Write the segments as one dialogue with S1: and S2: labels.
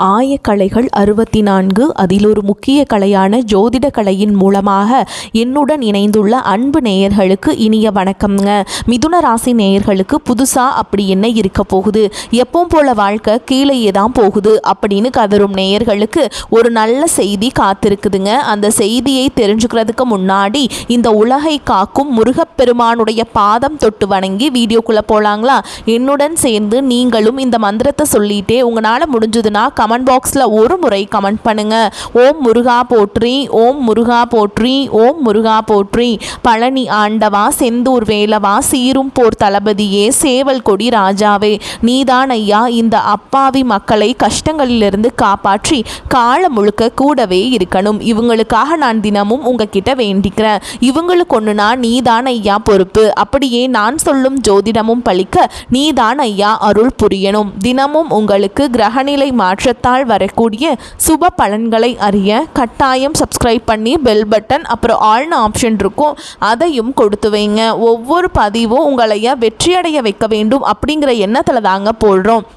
S1: ஆயக்கலைகள் 64 அதில் ஒரு முக்கிய கலையான ஜோதிட கலையின் மூலமாக என்னுடன் இணைந்துள்ள அன்பு நேயர்களுக்கு இனிய வணக்கம்ங்க. மிதுன ராசி நேயர்களுக்கு புதுசாக அப்படி என்ன இருக்க போகுது, எப்பவும் போல வாழ்க்கை கீழேயே தான் போகுது அப்படின்னு கதரும் நேயர்களுக்கு ஒரு நல்ல செய்தி காத்திருக்குதுங்க. அந்த செய்தியை தெரிஞ்சுக்கிறதுக்கு முன்னாடி இந்த உலகை காக்கும் முருகப்பெருமானுடைய பாதம் தொட்டு வணங்கி வீடியோக்குள்ளே போகலாங்களா? என்னுடன் சேர்ந்து நீங்களும் இந்த மந்திரத்தை சொல்லிட்டே உங்களால் முடிஞ்சதுன்னா கமெண்ட் பாக்ஸில் ஒரு முறை கமெண்ட் பண்ணுங்க. ஓம் முருகா போற்றி, ஓம் முருகா போற்றி, ஓம் முருகா போற்றி. பழனி ஆண்டவா, செந்தூர் வேலவா, சீரும் போர் தளபதியே, சேவல் கொடி ராஜாவே, நீதான் ஐயா இந்த அப்பாவி மக்களை கஷ்டங்களிலிருந்து காப்பாற்றி காலம் முழுக்க கூடவே இருக்கணும். இவங்களுக்காக நான் தினமும் உங்ககிட்ட வேண்டிக்கிறேன். இவங்களுக்கு ஒன்றுனா நீதான் ஐயா பொறுப்பு. அப்படியே நான் சொல்லும் ஜோதிடமும் பழிக்க நீதான் ஐயா அருள் புரியணும். தினமும் உங்களுக்கு கிரகநிலை மாற்றத்தால் வரக்கூடிய சுப பலன்களை அறிய கட்டாயம் சப்ஸ்கிரைப் பண்ணி பெல் பட்டன் அப்புறம் ஆல்னு ஆப்ஷன் இருக்கும், அதையும் கொடுத்து வைங்க. ஒவ்வொரு பதிவும் உங்களைய வெற்றியடைய வைக்க வேண்டும் அப்படிங்கிற எண்ணத்தில் தாங்க போடுறோம்.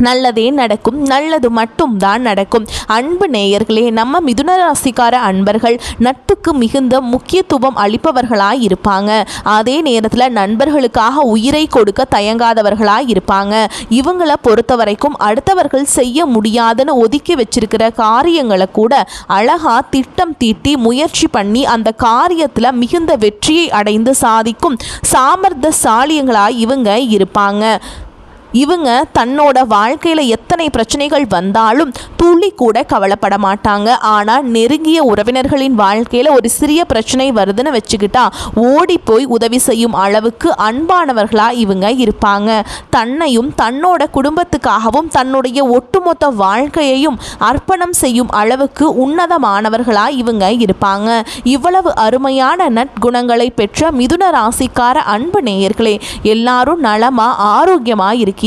S1: நல்லதே நடக்கும், நல்லது மட்டும் தான் நடக்கும். அன்பு நேயர்களே, நம்ம மிதுன ராசிக்கார அன்பர்கள் நட்புக்கு மிகுந்த முக்கியத்துவம் அளிப்பவர்களாய் இருப்பாங்க. அதே நேரத்தில் நண்பர்களுக்காக உயிரை கொடுக்க தயங்காதவர்களாய் இருப்பாங்க. இவங்களை பொறுத்த வரைக்கும் அடுத்தவர்கள் செய்ய முடியாதுன்னு ஒதுக்கி வச்சிருக்கிற காரியங்களை கூட அழகா திட்டம் தீட்டி முயற்சி பண்ணி அந்த காரியத்தில் மிகுந்த வெற்றியை அடைந்து சாதிக்கும் சாமர்த்தியசாலியங்களாய் இவங்க இருப்பாங்க. இவங்க தன்னோட வாழ்க்கையில் எத்தனை பிரச்சனைகள் வந்தாலும் துளி கூட கவலைப்பட மாட்டாங்க. ஆனால் நெருங்கிய உறவினர்களின் வாழ்க்கையில் ஒரு சிறிய பிரச்சனை வருதுன்னு வச்சுக்கிட்டா ஓடி போய் உதவி செய்யும் அளவுக்கு அன்பானவர்களாக இவங்க இருப்பாங்க. தன்னையும் தன்னோட குடும்பத்துக்காகவும் தன்னுடைய ஒட்டுமொத்த வாழ்க்கையையும் அர்ப்பணம் செய்யும் அளவுக்கு உன்னதமானவர்களாக இவங்க இருப்பாங்க. இவ்வளவு அருமையான நற்குணங்களை பெற்ற மிதுன ராசிக்கார அன்பு நேயர்களே, எல்லாரும் நலமா ஆரோக்கியமாக இருக்கீங்களா?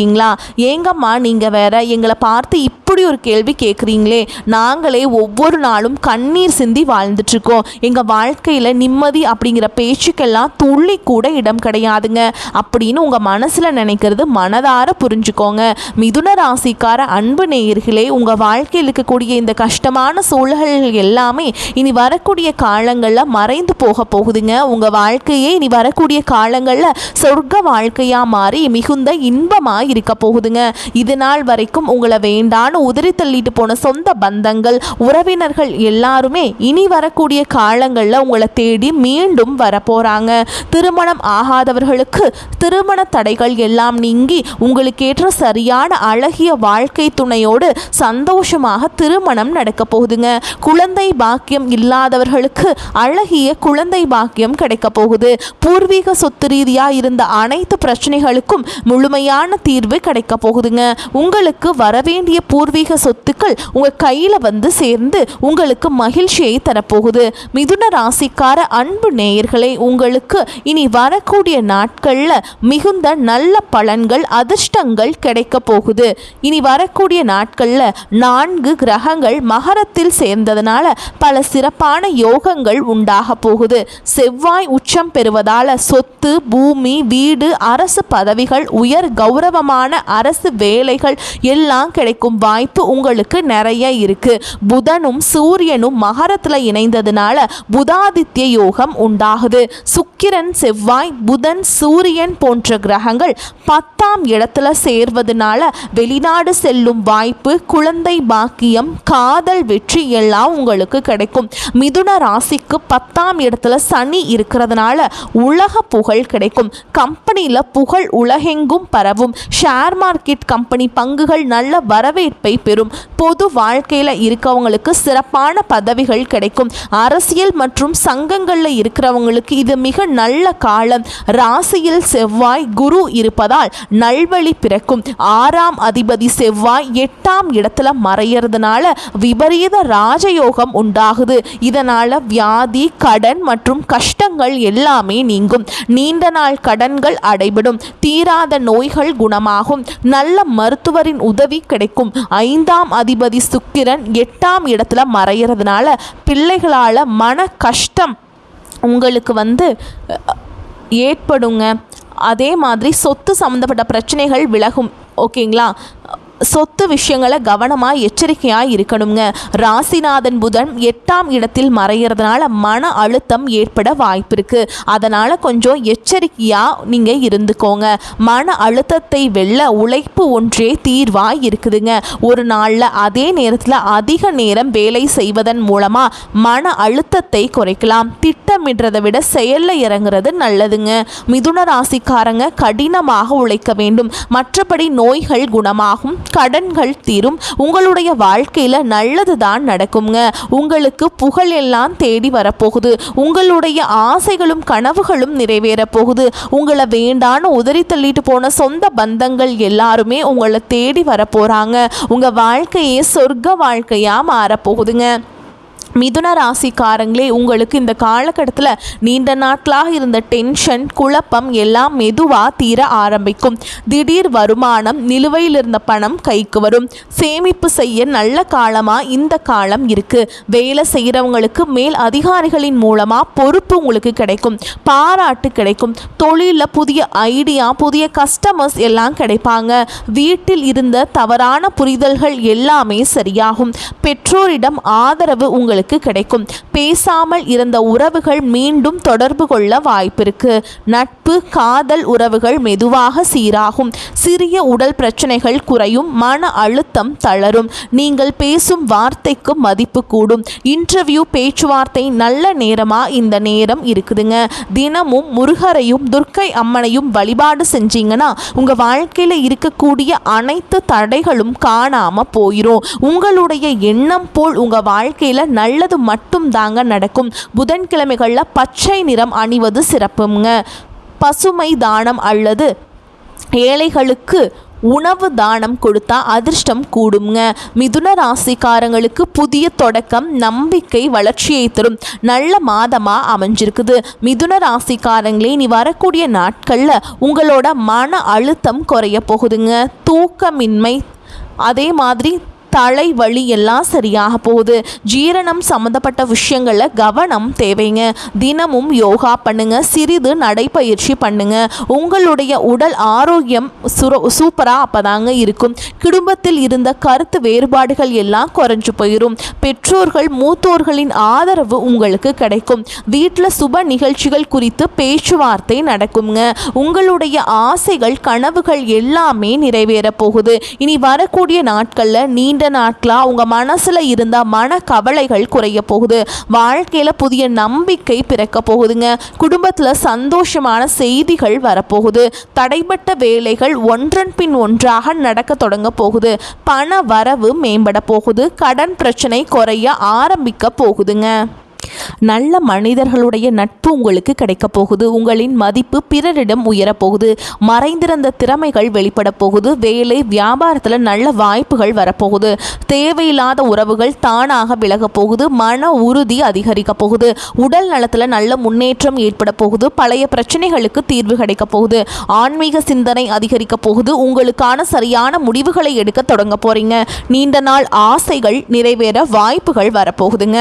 S1: ஏங்கம்மா நீங்க வேற எங்களை பார்த்து இப்படி ஒரு கேள்வி கேட்குறீங்களே? நாங்களே ஒவ்வொரு நாளும் கண்ணீர் சிந்தி வாழ்ந்துட்டு இருக்கோம். எங்கள் வாழ்க்கையில் நிம்மதி அப்படிங்கிற பேச்சுக்கெல்லாம் துள்ளி கூட இடம் கிடையாதுங்க அப்படின்னு உங்கள் மனசில் நினைக்கிறது மனதார புரிஞ்சுக்கோங்க. மிதுன ராசிக்கார அன்பு நேயர்களே, உங்கள் வாழ்க்கையில் இருக்கக்கூடிய இந்த கஷ்டமான சூழல்கள் எல்லாமே இனி வரக்கூடிய காலங்களில் மறைந்து போக போகுதுங்க. உங்கள் வாழ்க்கையே இனி வரக்கூடிய காலங்களில் சொர்க்க வாழ்க்கையாக மாறி மிகுந்த இன்பமாக இருக்க போகுதுங்க. இது நாள் வரைக்கும் உங்களை வேண்டான்னு உதறி தள்ளிட்டு போன சொந்த பந்தங்கள் உறவினர்கள் எல்லாருமே இனி வரக்கூடிய காலங்களில் உங்களை தேடி மீண்டும் வரப்போறாங்க. திருமணம் ஆகாதவர்களுக்கு திருமண தடைகள் எல்லாம் நீங்கி உங்களுக்கு ஏற்ற சரியான அழகிய வாழ்க்கை துணையோடு சந்தோஷமாக திருமணம் நடக்க போகுதுங்க. குழந்தை பாக்கியம் இல்லாதவர்களுக்கு அழகிய குழந்தை பாக்கியம் கிடைக்க போகுது. பூர்வீக சொத்து ரீதியா இருந்த அனைத்து பிரச்சனைகளுக்கும் முழுமையான தீர்வு கிடைக்க போகுதுங்க. உங்களுக்கு வரவேண்டிய பூர்வீக சொத்துக்கள் உங்க கையில வந்து சேர்ந்து உங்களுக்கு மகிழ்ச்சியை தரப்போகுது. மிதுன ராசிக்கார அன்பு நேயர்களே, உங்களுக்கு இனி வரக்கூடிய நாட்கள்ல மிகுந்த நல்ல பலன்கள் அதிர்ஷ்டங்கள் கிடைக்க போகுது. இனி வரக்கூடிய நாட்கள்ல 4 கிரகங்கள் மகரத்தில் சேர்ந்ததுனால பல சிறப்பான யோகங்கள் உண்டாக போகுது. செவ்வாய் உச்சம் பெறுவதால சொத்து, பூமி, வீடு, அரசு பதவிகள், உயர் கௌரவமான அரசு வேலைகள் எல்லாம் கிடைக்கும் வாய்ப்பு உங்களுக்கு நிறைய இருக்கு. புதனும் சூரியனும் மகரத்துல இணைந்ததுனால புதாதித்ய யோகம் உண்டாகுது. சுக்கிரன், செவ்வாய், புதன், சூரியன் போன்ற கிரகங்கள் 10ஆம் இடத்துல சேர்வதனால வெளிநாடு செல்லும் வாய்ப்பு, குழந்தை பாக்கியம், காதல் வெற்றி எல்லாம் உங்களுக்கு கிடைக்கும். மிதுன ராசிக்கு 10ஆம் இடத்துல சனி இருக்கிறதுனால உலக புகழ் கிடைக்கும். கம்பெனியில புகழ் உலகெங்கும் பரவும். ஷேர் மார்க்கெட் கம்பெனி பங்குகள் நல்ல வரவேற்பை பெறும். பொது வாழ்க்கையில் இருக்கவங்களுக்கு சிறப்பான பதவிகள் கிடைக்கும். அரசியல் மற்றும் சங்கங்களில் இருக்கிறவங்களுக்கு இது மிக நல்ல காலம். ராசியில் செவ்வாய், குரு இருப்பதால் நல்வழி பிறக்கும். 6ஆம் அதிபதி செவ்வாய் 8ஆம் இடத்துல மறையிறதுனால விபரீத ராஜயோகம் உண்டாகுது. இதனால வியாதி, கடன் மற்றும் கஷ்டங்கள் எல்லாமே நீங்கும். நீண்ட நாள் கடன்கள் அடைபடும். தீராத நோய்கள் குணமாகும். நல்ல மருத்துவரின் உதவி கிடைக்கும். 5ஆம் அதிபதி சுக்கிரன் 8ஆம் இடத்துல மறையிறதுனால பிள்ளைகளால் மன கஷ்டம் உங்களுக்கு ஏற்படுங்க. அதே மாதிரி சொத்து சம்மந்தப்பட்ட பிரச்சனைகள் விலகும். ஓகேங்களா? சொத்து விஷயங்களை கவனமாக எச்சரிக்கையாக இருக்கணுங்க. ராசிநாதன் புதன் 8ஆம் இடத்தில் மறைகிறதுனால மன அழுத்தம் ஏற்பட வாய்ப்பு இருக்குது. அதனால் கொஞ்சம் எச்சரிக்கையாக நீங்கள் இருந்துக்கோங்க. மன அழுத்தத்தை வெல்ல உழைப்பு ஒன்றே தீர்வாக இருக்குதுங்க. ஒரு நாளில் அதே நேரத்தில் அதிக நேரம் வேலை செய்வதன் மூலமாக மன அழுத்தத்தை குறைக்கலாம். திட்டமிடுறதை விட செயலில் இறங்குறது நல்லதுங்க. மிதுன ராசிக்காரங்க கடினமாக உழைக்க வேண்டும். மற்றபடி நோய்கள் குணமாகும், கடன்கள் தீரும், உங்களுடைய வாழ்க்கையில் நல்லது தான் நடக்குங்க. உங்களுக்கு புகழ் எல்லாம் தேடி வரப்போகுது. உங்களுடைய ஆசைகளும் கனவுகளும் நிறைவேற போகுது. உங்களை வேண்டான்னு உதறி தள்ளிட்டு போன சொந்த பந்தங்கள் எல்லாருமே உங்களை தேடி வரப்போறாங்க. உங்க வாழ்க்கையே சொர்க்க வாழ்க்கையா மாறப்போகுதுங்க. மிதுன ராசிக்காரங்களே, உங்களுக்கு இந்த காலகட்டத்தில் நீண்ட நாட்களாக இருந்த டென்ஷன், குழப்பம் எல்லாம் மெதுவாக தீர ஆரம்பிக்கும். திடீர் வருமானம், நிலுவையில் இருந்த பணம் கைக்கு வரும். சேமிப்பு செய்ய நல்ல காலமாக இந்த காலம் இருக்குது. வேலை செய்கிறவங்களுக்கு மேல் அதிகாரிகளின் மூலமாக பொறுப்பு உங்களுக்கு கிடைக்கும், பாராட்டு கிடைக்கும். தொழிலில் புதிய ஐடியா, புதிய கஸ்டமர்ஸ் எல்லாம் கிடைப்பாங்க. வீட்டில் இருந்த தவறான புரிதல்கள் எல்லாமே சரியாகும். பெற்றோரிடம் ஆதரவு உங்களுக்கு கிடைக்கும். பேசாமல் இருந்த உறவுகள் மீண்டும் தொடர்பு கொள்ள வாய்ப்பிருக்கு. நட்பு, காதல் உறவுகள் மெதுவாக சீராகும். சிறிய உடல் பிரச்சனைகள் குறையும். மன அழுத்தம் தளரும். நீங்கள் பேசும் வார்த்தைக்கு மதிப்பு கூடும். இன்டர்வியூ, பேச்சுவார்த்தை நல்ல நேரமா இந்த நேரம் இருக்குதுங்க. தினமும் முருகரையும் துர்க்கை அம்மனையும் வழிபாடு செஞ்சீங்கன்னா உங்க வாழ்க்கையில இருக்கக்கூடிய அனைத்து தடைகளும் காணாம போயிரும். உங்களுடைய எண்ணம் போல் உங்க வாழ்க்கையில நல்லது மட்டும் தாங்க நடக்கும். புதன்கிழமைகளில் பச்சை நிறம் அணிவது சிறப்புங்க. பசுமை தானம் அல்லது ஏழைகளுக்கு உணவு தானம் கொடுத்தா அதிர்ஷ்டம் கூடுங்க. மிதுன ராசிக்காரங்களுக்கு புதிய தொடக்கம், நம்பிக்கை, வளர்ச்சியை தரும் நல்ல மாதமாக அமைஞ்சிருக்குது. மிதுன ராசிக்காரங்களே, நீ வரக்கூடிய நாட்களில் உங்களோட மன அழுத்தம் குறைய போகுதுங்க. தூக்கமின்மை, அதே மாதிரி தலைவலி எல்லாம் சரியாக போகுது. ஜீரணம் சம்மந்தப்பட்ட விஷயங்களில் கவனம் தேவைங்க. தினமும் யோகா பண்ணுங்க, சிறிது நடைப்பயிற்சி பண்ணுங்க. உங்களுடைய உடல் ஆரோக்கியம் சூப்பராக அப்போதாங்க இருக்கும். குடும்பத்தில் இருந்த கருத்து வேறுபாடுகள் எல்லாம் குறைஞ்சு போயிடும். பெற்றோர்கள், மூத்தோர்களின் ஆதரவு உங்களுக்கு கிடைக்கும். வீட்டில் சுப நிகழ்ச்சிகள் குறித்து பேச்சுவார்த்தை நடக்குங்க. உங்களுடைய ஆசைகள், கனவுகள் எல்லாமே நிறைவேற போகுது. இனி வரக்கூடிய நாட்களில் நீண்ட நாட்களாக உங்கள் மனசில் இருந்த மன கவலைகள் குறைய போகுது. வாழ்க்கையில் புதிய நம்பிக்கை பிறக்க போகுதுங்க. குடும்பத்தில் சந்தோஷமான செய்திகள் வரப்போகுது. தடைப்பட்ட வேலைகள் ஒன்றன் பின் ஒன்றாக நடக்க தொடங்க போகுது. பண வரவு மேம்பட போகுது. கடன் பிரச்சனை குறைய ஆரம்பிக்க போகுதுங்க. நல்ல மனிதர்களுடைய நட்பு உங்களுக்கு கிடைக்க போகுது. உங்களின் மதிப்பு பிறரிடம் உயரப்போகுது. மறைந்திருந்த திறமைகள் வெளிப்பட போகுது. வேலை, வியாபாரத்தில் நல்ல வாய்ப்புகள் வரப்போகுது. தேவையில்லாத உறவுகள் தானாக விலக போகுது. மன உறுதி அதிகரிக்க போகுது. உடல் நலத்தில் நல்ல முன்னேற்றம் ஏற்பட போகுது. பழைய பிரச்சனைகளுக்கு தீர்வு கிடைக்க போகுது. ஆன்மீக சிந்தனை அதிகரிக்க போகுது. உங்களுக்கான சரியான முடிவுகளை எடுக்க தொடங்க போறீங்க. நீண்ட நாள் ஆசைகள் நிறைவேற வாய்ப்புகள் வரப்போகுதுங்க.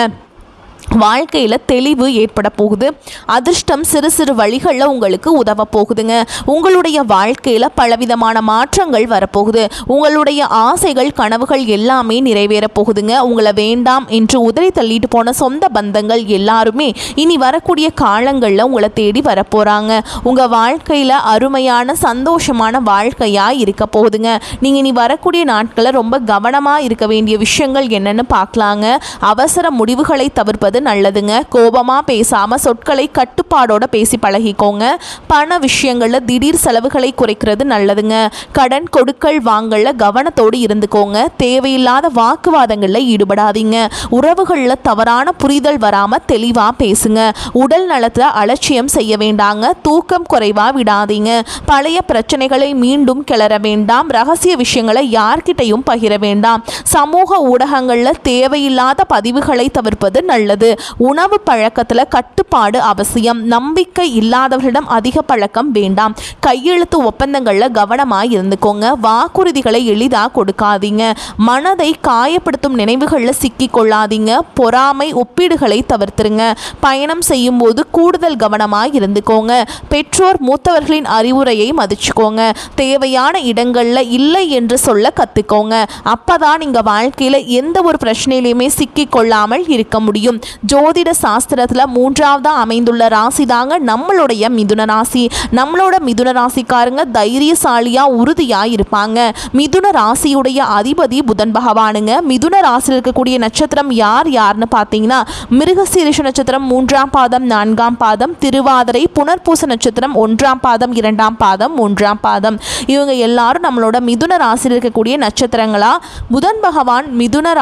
S1: வாழ்க்கையில் தெளிவு ஏற்பட போகுது. அதிர்ஷ்டம் சிறு சிறு வழிகளில் உங்களுக்கு உதவ போகுதுங்க. உங்களுடைய வாழ்க்கையில் பலவிதமான மாற்றங்கள் வரப்போகுது. உங்களுடைய ஆசைகள், கனவுகள் எல்லாமே நிறைவேற போகுதுங்க. உங்களை வேண்டாம் என்று உதறி தள்ளிட்டு போன சொந்த பந்தங்கள் எல்லாருமே இனி வரக்கூடிய காலங்களில் உங்களை தேடி வரப்போகிறாங்க. உங்கள் வாழ்க்கையில் அருமையான சந்தோஷமான வாழ்க்கையாக இருக்க போகுதுங்க. நீங்கள் இனி வரக்கூடிய நாட்களில் ரொம்ப கவனமாக இருக்க வேண்டிய விஷயங்கள் என்னென்னு பார்க்கலாங்க. அவசர முடிவுகளை தவிர்ப்பது நல்லதுங்க. கோபமா பேசாம சொற்களை கட்டுப்பாடோட பேசி பழகிக்கோங்க. பண விஷயங்கள்ல திடீர் செலவுகளை குறைக்கிறது நல்லதுங்க. கடன் கொடுக்கல் வாங்கல கவனத்தோடு இருந்துக்கோங்க. தேவையில்லாத வாக்குவாதங்கள்ல ஈடுபடாதீங்க. உறவுகள்ல தவறான புரிதல் வராம தெளிவா பேசுங்க. உடல் நலத்துல அலட்சியம் செய்ய வேண்டாங்க. தூக்கம் குறைவா விடாதீங்க. பழைய பிரச்சனைகளை மீண்டும் கிளற வேண்டாம். ரகசிய விஷயங்களை யார்கிட்டையும் பகிர வேண்டாம். சமூக ஊடகங்கள்ல தேவையில்லாத பதிவுகளை தவிர்ப்பது நல்லது. உணவு பழக்கத்தில் கட்டுப்பாடு அவசியம். நம்பிக்கை இல்லாதவர்களிடம் அதிக பழக்கம் வேண்டாம். கையெழுத்து ஒப்பந்தங்களில் கவனமாக இருந்துக்கோங்க. வாக்குறுதிகளை எளிதாக கொடுக்காதீங்க. மனதை காயப்படுத்தும் நினைவுகளில் சிக்கி கொள்ளாதீங்க. பொறாமை ஒப்பீடுகளை தவிர்த்துருங்க. பயணம் செய்யும் போது கூடுதல் கவனமாக இருந்துக்கோங்க. பெற்றோர் மூத்தவர்களின் அறிவுரையை மதிச்சுக்கோங்க. தேவையான இடங்களில் இல்லை என்று சொல்ல கற்றுக்கோங்க. அப்பதான் நீங்கள் வாழ்க்கையில் எந்த ஒரு பிரச்சனையிலையுமே சிக்கி கொள்ளாமல் இருக்க முடியும். ஜோதிட சாஸ்திரத்தில் 3ஆவதாக அமைந்துள்ள ராசி தாங்க நம்மளுடைய மிதுன ராசி. நம்மளோட மிதுன ராசிக்காரங்க தைரியசாலியாக உறுதியாக இருப்பாங்க. மிதுன ராசியுடைய அதிபதி புதன் பகவானுங்க. மிதுன ராசியில் இருக்கக்கூடிய நட்சத்திரம் யாருன்னு பார்த்தீங்கன்னா மிருகசீரிஷ நட்சத்திரம் 3ஆம் பாதம் 4ஆம் பாதம், திருவாதிரை புனர்பூச நட்சத்திரம் 1ஆம் பாதம் 2ஆம் பாதம் 3ஆம் பாதம். இவங்க எல்லாரும் நம்மளோட மிதுன ராசியில் இருக்கக்கூடிய நட்சத்திரங்களா. புதன் பகவான் மிதுன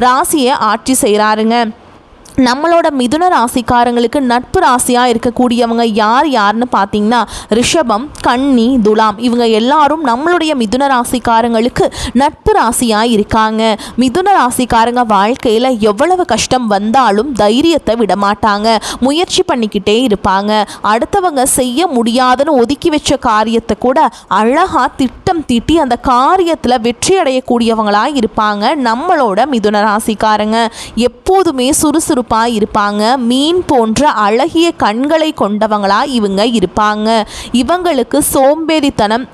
S1: ராசியை ஆட்சி செய்கிறாருங்க. நம்மளோட மிதுன ராசிக்காரங்களுக்கு நட்பு ராசியாக இருக்கக்கூடியவங்க யாருன்னு பார்த்தீங்கன்னா ரிஷபம், கன்னி, துலாம். இவங்க எல்லாரும் நம்மளுடைய மிதுன ராசிக்காரங்களுக்கு நட்பு ராசியாக இருக்காங்க. மிதுன ராசிக்காரங்க வாழ்க்கையில் எவ்வளவு கஷ்டம் வந்தாலும் தைரியத்தை விடமாட்டாங்க. முயற்சி பண்ணிக்கிட்டே இருப்பாங்க. அடுத்தவங்க செய்ய முடியாதுன்னு ஒதுக்கி வச்ச காரியத்தை கூட அழகாக திட்டம் தீட்டி அந்த காரியத்தில் வெற்றி அடையக்கூடியவங்களாக இருப்பாங்க நம்மளோட மிதுன ராசிக்காரங்க. எப்போதுமே சுறுசுறுப்பாக இருப்பாங்க. மீன் போன்ற அழகிய கண்களை கொண்டவங்களா இவங்க இருப்பாங்க. இவங்களுக்கு சோம்பேறித்தனம்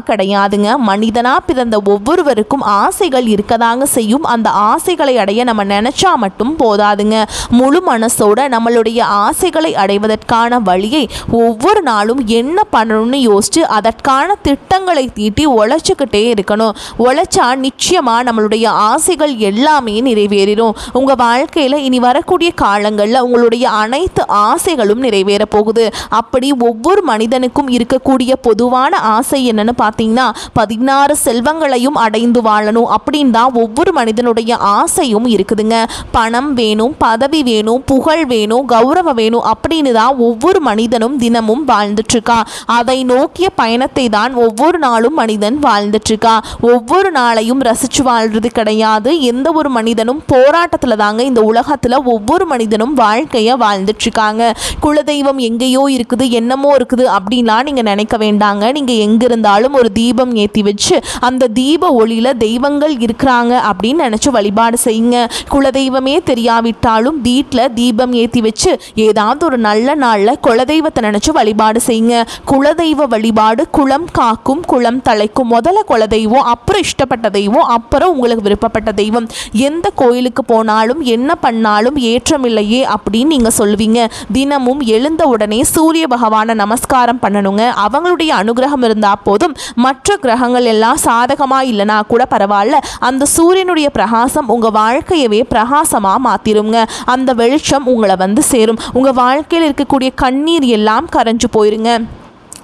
S1: கிடையாதுங்க. மனிதனா பிறந்த ஒவ்வொருவருக்கும் ஆசைகள் இருக்கதாங்க செய்யும். அந்த ஆசைகளை அடைய நம்ம நினைச்சா மட்டும் போதாதுங்க. முழு மனசோட நம்மளுடைய ஆசைகளை அடைவதற்கான வழியை ஒவ்வொரு நாளும் என்ன பண்ணணும்னு யோசிச்சு அதற்கான திட்டங்களை தீட்டி உழைச்சிக்கிட்டே இருக்கணும். உழைச்சா நிச்சயமா நம்மளுடைய ஆசைகள் எல்லாமே நிறைவேறிடும். உங்க வாழ்க்கையில இனி வரக்கூடிய காலங்களில் உங்களுடைய அனைத்து ஆசைகளும் நிறைவேற போகுது. அப்படி ஒவ்வொரு மனிதனுக்கும் இருக்கக்கூடிய பொதுவான ஆசை என்னன்னு பார்த்தீங்கன்னா 16 செல்வங்களையும் அடைந்து வாழணும் அப்படின்னு தான் ஒவ்வொரு மனிதனுடைய ஆசையும் இருக்குதுங்க. பணம் வேணும், பதவி வேணும், புகழ் வேணும், கௌரவம் வேணும் அப்படின்னு தான் ஒவ்வொரு மனிதனும் தினமும் வாழ்ந்துட்டு இருக்கா. அதை நோக்கிய பயணத்தை தான் ஒவ்வொரு நாளும் மனிதன் வாழ்ந்துட்டு இருக்கா. ஒவ்வொரு நாளையும் ரசிச்சு வாழ்றது கிடையாது. எந்த ஒரு மனிதனும் போராட்டத்துல தாங்க இந்த உலகத்துல ஒவ்வொரு மனிதனும் வாழ்க்கைய வாழ்ந்துட்டு இருக்காங்க. குலதெய்வம் எங்கேயோ இருக்குது, என்னமோ இருக்குது அப்படின்லாம் நீங்க நினைக்க வேண்டாங்க. நீங்க எங்க இருந்தாலும் ஒரு தீபம் ஏற்றி வச்சு அந்த தீப ஒளியில தெய்வங்கள் இருக்கிறாங்க அப்படின்னு நினைச்சு வழிபாடு செய்யுங்க. குலதெய்வமே தெரியாவிட்டாலும் வீட்டில் தீபம் ஏற்றி வச்சு ஏதாவது ஒரு நல்ல நாளில் குலதெய்வத்தை நினைச்சு வழிபாடு செய்யுங்க. குலதெய்வ வழிபாடு குலம் காக்கும், குலம் தலைக்கும். முதல்ல குலதெய்வம், அப்புறம் இஷ்டப்பட்ட தெய்வம், அப்புறம் உங்களுக்கு விருப்பப்பட்ட தெய்வம். எந்த கோயிலுக்கு போனாலும் என்ன பண்ணாலும் ஏற்றம் இல்லையே அப்படின்னு நீங்க சொல்வீங்க. தினமும் எழுந்த உடனே சூரிய பகவானை நமஸ்காரம் பண்ணணுங்க. அவங்களுடைய அனுகிரகம் இருந்தா போதும். மற்ற கிரகங்கள் எல்லாம் சாதகமா இல்லைனா கூட பரவாயில்ல, அந்த சூரியனுடைய பிரகாசம் உங்க வாழ்க்கையவே பிரகாசமா மாத்திருங்க. அந்த வெளிச்சம் உங்களை வந்து சேரும். உங்க வாழ்க்கையில் இருக்கக்கூடிய கண்ணீர் எல்லாம் கரைஞ்சு போயிருங்க.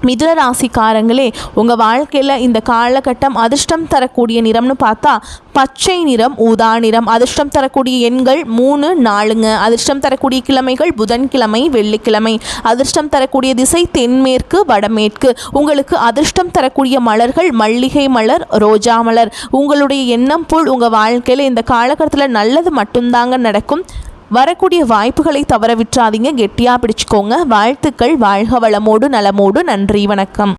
S1: மிதுன ராசிக்காரங்களே, உங்கள் வாழ்க்கையில் இந்த காலகட்டம் அதிர்ஷ்டம் தரக்கூடிய நிறம்னு பார்த்தா பச்சை நிறம், ஊதா நிறம். அதிர்ஷ்டம் தரக்கூடிய எண்கள் 3, 4ங்க. அதிர்ஷ்டம் தரக்கூடிய கிழமைகள் புதன்கிழமை, வெள்ளிக்கிழமை. அதிர்ஷ்டம் தரக்கூடிய திசை தென்மேற்கு, வடமேற்கு. உங்களுக்கு அதிர்ஷ்டம் தரக்கூடிய மலர்கள் மல்லிகை மலர், ரோஜா மலர். உங்களுடைய எண்ணம் போல் உங்கள் வாழ்க்கையில் இந்த காலகட்டத்தில் நல்லது மட்டும்தாங்க நடக்கும். வரக்கூடிய வாய்ப்புகளை தவற விட்டுறாதீங்க. கெட்டியாக பிடிச்சுக்கோங்க. வாழ்த்துக்கள். வாழ்க வளமோடு நலமோடு. நன்றி, வணக்கம்.